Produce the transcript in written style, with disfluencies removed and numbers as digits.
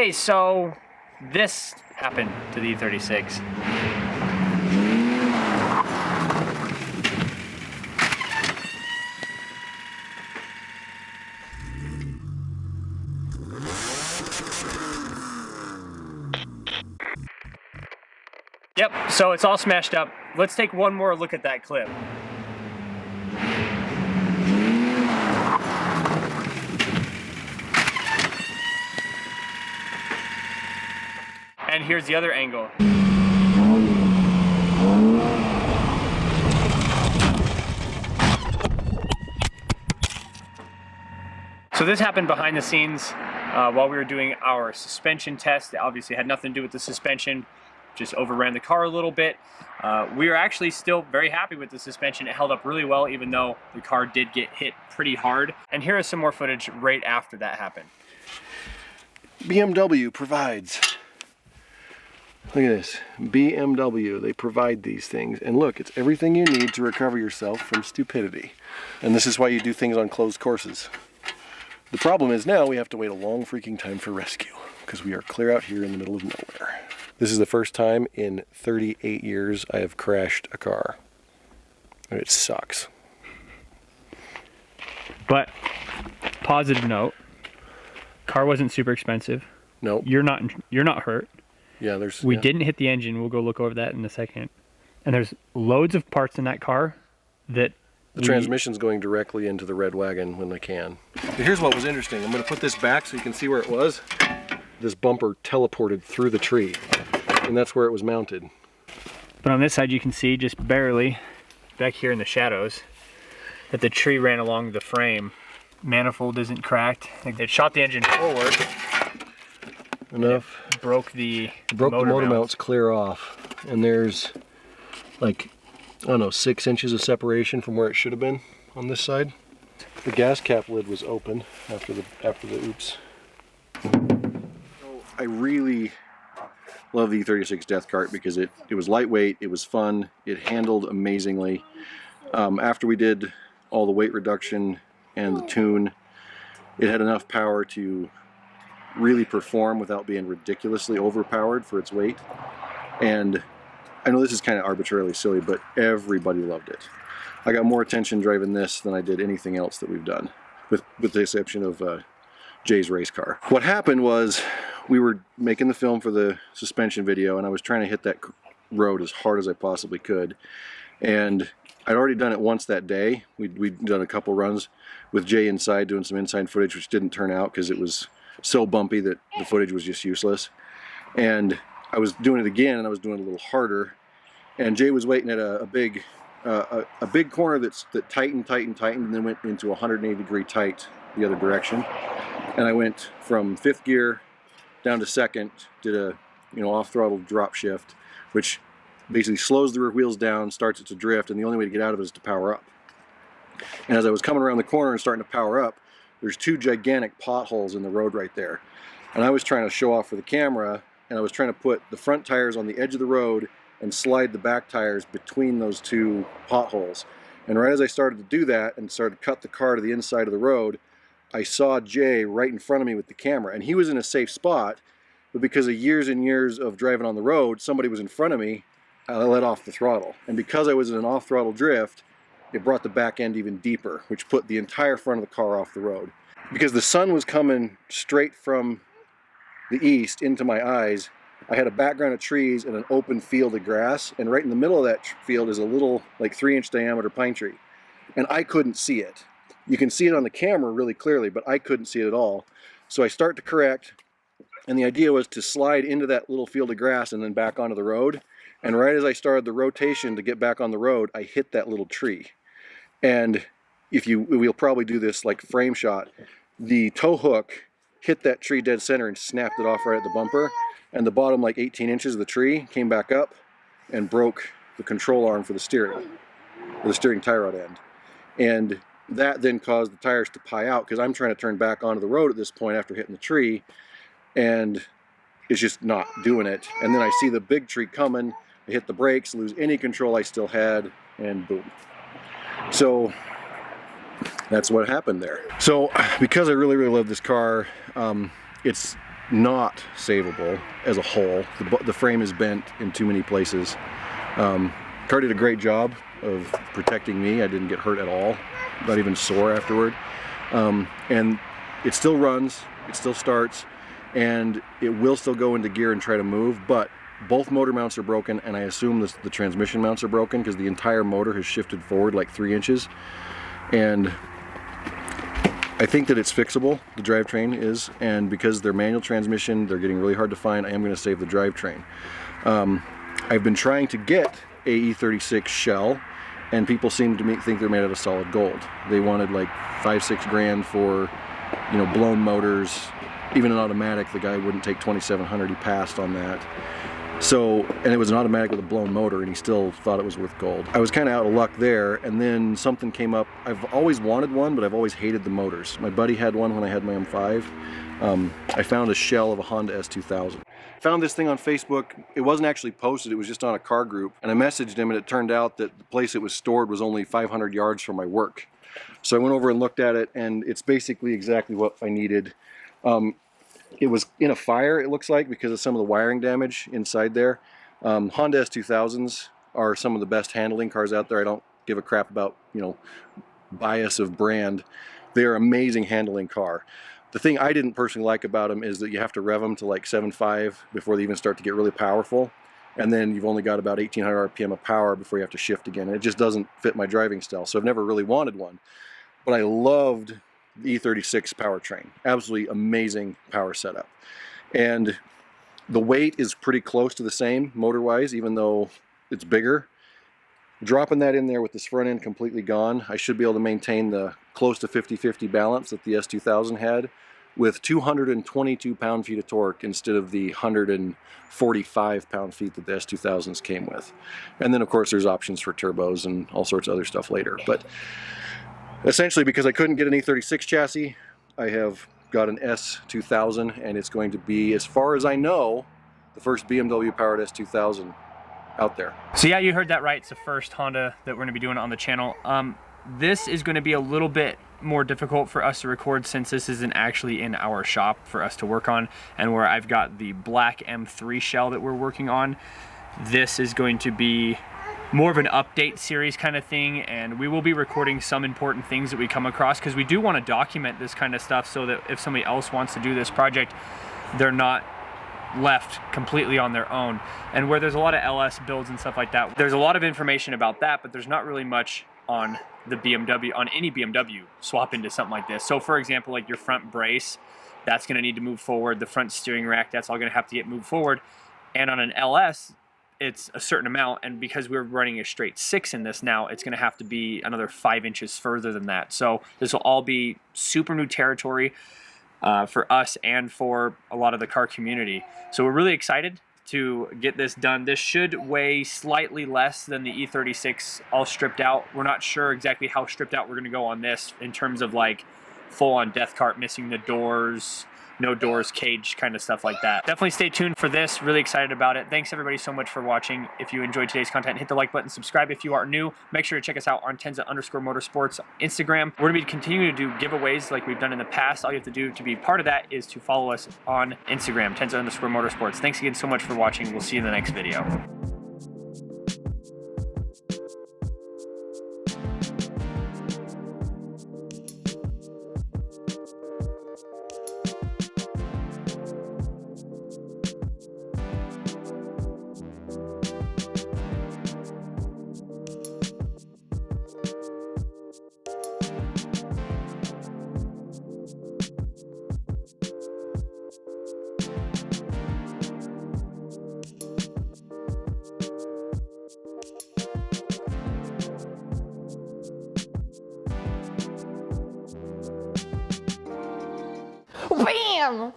Hey, so this happened to the E36. Yep, so it's all smashed up. Let's take one more look at that clip. And here's the other angle. So this happened behind the scenes while we were doing our suspension test. It obviously had nothing to do with the suspension, just overran the car a little bit. We are actually still very happy with the suspension. It held up really well, even though the car did get hit pretty hard. And here is some more footage right after that happened. BMW provides. Look at this, BMW, they provide these things. And look, it's everything you need to recover yourself from stupidity. And this is why you do things on closed courses. The problem is now we have to wait a long freaking time for rescue because we are clear out here in the middle of nowhere. This is the first time in 38 years I have crashed a car. And it sucks. But, positive note, car wasn't super expensive. Nope. You're not hurt. Yeah, we didn't hit the engine. We'll go look over that in a second. And there's loads of parts in that car that the transmission's going directly into the red wagon when they can. Here's what was interesting. I'm going to put this back so you can see where it was. This bumper teleported through the tree, and that's where it was mounted. But on this side you can see just barely, back here in the shadows, that the tree ran along the frame. Manifold isn't cracked. I think it shot the engine forward. Enough. Broke the motor mounts clear off, and there's like, I don't know, 6 inches of separation from where it should have been on this side. The gas cap lid was open after the oops. I really love the E36 Death Kart because it was lightweight, it was fun, it handled amazingly. After we did all the weight reduction and the tune, it had enough power to really perform without being ridiculously overpowered for its weight. And I know this is kind of arbitrarily silly, but everybody loved it. I got more attention driving this than I did anything else that we've done, with the exception of Jay's race car. What happened was we were making the film for the suspension video, and I was trying to hit that road as hard as I possibly could. And I'd already done it once that day. We'd done a couple runs with Jay inside, doing some inside footage, which didn't turn out because it was so bumpy that the footage was just useless. And I was doing it again, and I was doing it a little harder. And Jay was waiting at a big corner that tightened, and then went into 180-degree tight the other direction. And I went from 5th gear down to 2nd, did a off-throttle drop shift, which basically slows the rear wheels down, starts it to drift, and the only way to get out of it is to power up. And as I was coming around the corner and starting to power up, there's 2 gigantic potholes in the road right there. And I was trying to show off for the camera, and I was trying to put the front tires on the edge of the road and slide the back tires between those 2 potholes. And right as I started to do that and started to cut the car to the inside of the road, I saw Jay right in front of me with the camera. And he was in a safe spot, but because of years and years of driving on the road, somebody was in front of me, I let off the throttle. And because I was in an off-throttle drift, it brought the back end even deeper, which put the entire front of the car off the road. Because the sun was coming straight from the east into my eyes, I had a background of trees and an open field of grass, and right in the middle of that field is a little, like 3-inch diameter pine tree. And I couldn't see it. You can see it on the camera really clearly, but I couldn't see it at all. So I start to correct, and the idea was to slide into that little field of grass and then back onto the road. And right as I started the rotation to get back on the road, I hit that little tree. And we'll probably do this like frame shot, the tow hook hit that tree dead center and snapped it off right at the bumper, and the bottom like 18 inches of the tree came back up and broke the control arm for the steering tie rod end. And that then caused the tires to pie out because I'm trying to turn back onto the road at this point after hitting the tree, and it's just not doing it. And then I see the big tree coming, I hit the brakes, lose any control I still had, and boom. So that's what happened there. So because I really love this car, it's not savable as a whole. The frame is bent in too many places. Car did a great job of protecting me. I didn't get hurt at all, not even sore afterward. And it still runs, it still starts, and it will still go into gear and try to move, but both motor mounts are broken, and I assume the transmission mounts are broken because the entire motor has shifted forward like 3 inches. And I think that it's fixable, the drivetrain is, and because they're manual transmission, they're getting really hard to find. I am going to save the drivetrain. I've been trying to get a E36 shell, and people seem to think they're made out of solid gold. They wanted like 5-6 grand for, you know, blown motors. Even an automatic, the guy wouldn't take 2,700. He passed on that. So, and it was an automatic with a blown motor, and he still thought it was worth gold. I was kind of out of luck there, and then something came up. I've always wanted one, but I've always hated the motors. My buddy had one when I had my M5. I found a shell of a Honda S2000. Found this thing on Facebook. It wasn't actually posted, it was just on a car group, and I messaged him, and it turned out that the place it was stored was only 500 yards from my work. So I went over and looked at it, and it's basically exactly what I needed. It was in a fire, it looks like, because of some of the wiring damage inside there. Honda S2000s are some of the best handling cars out there. I don't give a crap about, you know, bias of brand. They're an amazing handling car. The thing I didn't personally like about them is that you have to rev them to like 7.5 before they even start to get really powerful. And then you've only got about 1,800 RPM of power before you have to shift again. And it just doesn't fit my driving style, so I've never really wanted one. But I loved the E36 powertrain. Absolutely amazing power setup. And the weight is pretty close to the same motor-wise, even though it's bigger. Dropping that in there with this front end completely gone, I should be able to maintain the close to 50-50 balance that the S2000 had with 222 pound-feet of torque instead of the 145 pound-feet that the S2000s came with. And then of course there's options for turbos and all sorts of other stuff later. But essentially, because I couldn't get an E36 chassis, I have got an S2000, and it's going to be, as far as I know, the first BMW powered S2000 out there. So yeah, you heard that right. It's the first Honda that we're going to be doing on the channel. This is going to be a little bit more difficult for us to record since this isn't actually in our shop for us to work on, and where I've got the black M3 shell that we're working on. This is going to be more of an update series kind of thing, and we will be recording some important things that we come across because we do want to document this kind of stuff so that if somebody else wants to do this project, they're not left completely on their own. And where there's a lot of LS builds and stuff like that, there's a lot of information about that, but there's not really much on the BMW, on any BMW swap into something like this. So for example, like your front brace, that's going to need to move forward. The front steering rack, that's all going to have to get moved forward. And on an LS, it's a certain amount, and because we're running a straight 6 in this now, it's going to have to be another 5 inches further than that. So this will all be super new territory for us and for a lot of the car community. So we're really excited to get this done. This should weigh slightly less than the E36 all stripped out. We're not sure exactly how stripped out we're going to go on this in terms of like full-on death cart, missing the doors, no doors, cage, kind of stuff like that. Definitely stay tuned for this. Really excited about it. Thanks everybody so much for watching. If you enjoyed today's content, hit the like button, subscribe if you are new. Make sure to check us out on Tenza_Motorsports Instagram. We're gonna be continuing to do giveaways like we've done in the past. All you have to do to be part of that is to follow us on Instagram, Tenza_Motorsports. Thanks again so much for watching. We'll see you in the next video. Bam!